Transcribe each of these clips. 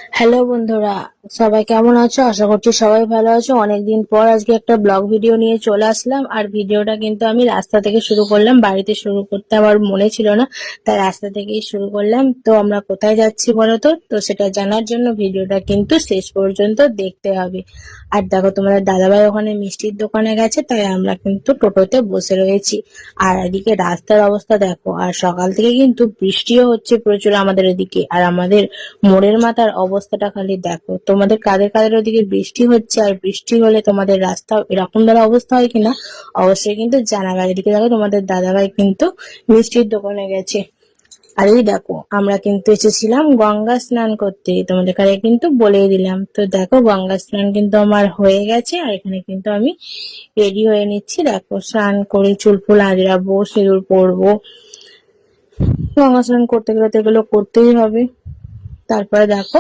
Hello বন্ধুরা, সবাই কেমন আছো? আশা করছি সবাই ভালো আছো। অনেকদিন পর আজকে একটা ব্লগ ভিডিও নিয়ে চলে আসলাম। আর ভিডিওটা কিন্তু আমি রাস্তা থেকে শুরু করলাম, বাড়িতে শুরু করতে আমার মনে ছিল না, তাই রাস্তা থেকেই শুরু করলাম। তো আমরা কোথায় যাচ্ছি বলো তো? তো সেটা জানার জন্য ভিডিওটা কিন্তু শেষ পর্যন্ত দেখতে হবে। আর দেখো, তোমাদের দাদাভাই ওখানে মিষ্টির দোকানে গেছে, তাই আমরা কিন্তু টোটোতে বসে রয়েছি। আর এদিকে রাস্তার অবস্থা দেখো, আর সকাল থেকে কিন্তু বৃষ্টিও হচ্ছে প্রচুর আমাদের এদিকে। আর আমাদের মোড়ের মাথার অবস্থাটা খালি দেখো। তোমাদের কাদের কাদের ওদিকে বৃষ্টি হচ্ছে, আর বৃষ্টি হলে তোমাদের রাস্তা এরকম দ্বারা অবস্থা হয় কিনা অবশ্যই কিন্তু জানাবে। আর এদিকে দেখো, তোমাদের দাদাভাই কিন্তু মিষ্টির দোকানে গেছে। আর এই দেখো, আমরা কিন্তু এসেছিলাম গঙ্গা স্নান করতে, তোমাদের কাছে কিন্তু বলেই দিলাম। তো দেখো, গঙ্গা স্নান কিন্তু আমার হয়ে গেছে, আর এখানে কিন্তু আমি রেডি হয়ে নিচ্ছি। দেখো, স্নান করে চুল ফুল আঁচড়াবো, সিঁদুর পরবো। গঙ্গা স্নান করতে গেলে তো এগুলো করতেই হবে। তারপরে দেখো,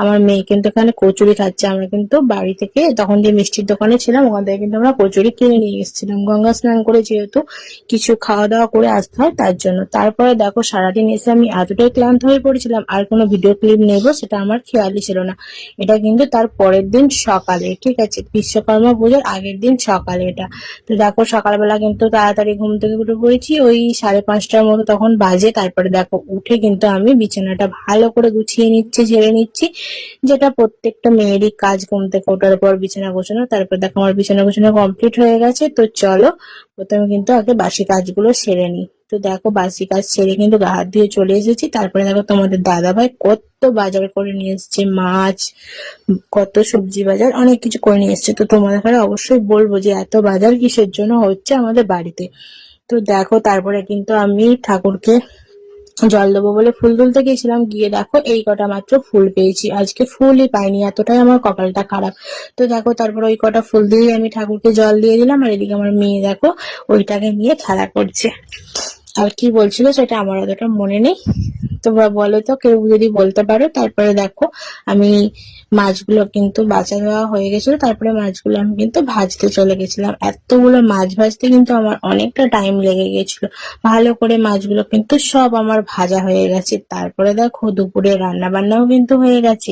আমার মেয়ে কিন্তু এখানে কচুরি খাচ্ছে। আমরা কিন্তু বাড়ি থেকে তখন যে মিষ্টির দোকানে ছিলাম, ওখান থেকে কিন্তু আমরা কচুরি কিনে নিয়ে এসেছিলাম, গঙ্গা স্নান করে যেহেতু কিছু খাওয়া দাওয়া করে আসতে হয় তার জন্য। তারপরে দেখো, সারাদিন এসে আমি এতটাই ক্লান্ত হয়ে পড়েছিলাম, আর কোনো ভিডিও ক্লিপ নেবো সেটা আমার খেয়ালই ছিল না। এটা কিন্তু তার পরের দিন সকালে, ঠিক আছে, বিশ্বকর্মা পুজোর আগের দিন সকালে এটা। তো দেখো, সকালবেলা কিন্তু তাড়াতাড়ি ঘুম থেকে উঠে পড়েছি, ওই 5:30টার মতো তখন বাজে। তারপরে দেখো, উঠে কিন্তু আমি বিছানাটা ভালো করে গুছিয়ে নিচ্ছি, ঝেড়ে নিচ্ছি, যেটা প্রত্যেকটা মেয়েরই কাজ ঘুম থেকে ওঠার পর বিছানা গোছানো। তারপর দেখো, আমার বিছানা গোছানো কমপ্লিট হয়ে গেছে। তো চলো, প্রথমে কিন্তু আগে বাসি কাজগুলো সেরে নিই। তো দেখো, বাসি কাজ সেরে কিন্তু গা হাত ধুয়ে চলে এসেছি। তারপরে দেখো, তোমাদের দাদা ভাই কত বাজার করে নিয়ে এসেছে, মাছ, কত সবজি বাজার, অনেক কিছু করে নিয়ে এসেছে। তো তোমাদের ঘরে অবশ্যই বলবো যে এত বাজার কিসের জন্য হচ্ছে আমাদের বাড়িতে। তো দেখো, তারপরে কিন্তু আমি ঠাকুরকে জল দেবো বলে ফুল তুলতে গেছিলাম, গিয়ে দেখো এই কটা মাত্র ফুল পেয়েছি, আজকে ফুলই পাইনি, এতটাই আমার কপালটা খারাপ। তো দেখো, তারপর ওই কটা ফুল দিয়ে আমি ঠাকুরকে জল দিয়ে দিলাম। আর এদিকে আমার মেয়ে দেখো ওইটাকে নিয়ে খেলা করছে। আর কি বলছিল সেটা আমার অতটা মনে নেই, তোমরা বলো তো, কেউ যদি বলতে পারো। তারপরে দেখো, আমি মাছগুলো কিন্তু বাছা দেওয়া হয়ে গেছিল, তারপরে মাছগুলো আমি কিন্তু ভাজতে চলে গেছিলাম। এতগুলো মাছ ভাজতে কিন্তু আমার অনেকটা টাইম লেগে গেছিল। ভালো করে মাছগুলো কিন্তু সব আমার ভাজা হয়ে গেছে। তারপরে দেখো, দুপুরে রান্না বান্নাও কিন্তু হয়ে গেছে।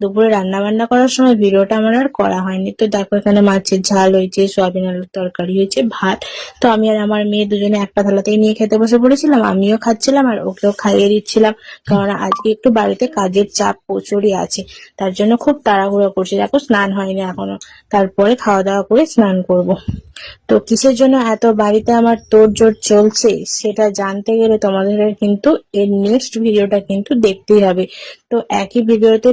দুপুরে রান্না বান্না করার সময় ভিডিওটা আমার আর করা হয়নি। তো দেখো, এখানে মাছের ঝাল হয়েছে, সয়াবিন আলুর তরকারি হয়েছে, ভাত। তো আমি আর আমার মেয়ে দুজনে একটা থালাতেই নিয়ে খেতে বসে পড়েছিলাম, আমিও খাচ্ছিলাম আর ওকেও খাইয়ে দিচ্ছিলাম। কারণ আজকে একটু বাড়িতে কাজের চাপ প্রচুরই আছে, তার জন্য খুব তাড়াহুড়ো করছি। দেখো, স্নান হয়নি এখনো, তারপরে খাওয়া দাওয়া করে স্নান করব। তো কিসের জন্য এত বাড়িতে আমার তোড়জোড় চলছে সেটা জানতে গেলে তোমাদের কিন্তু এর নেক্সট ভিডিওটা কিন্তু দেখতেই হবে। তো একই ভিডিওতে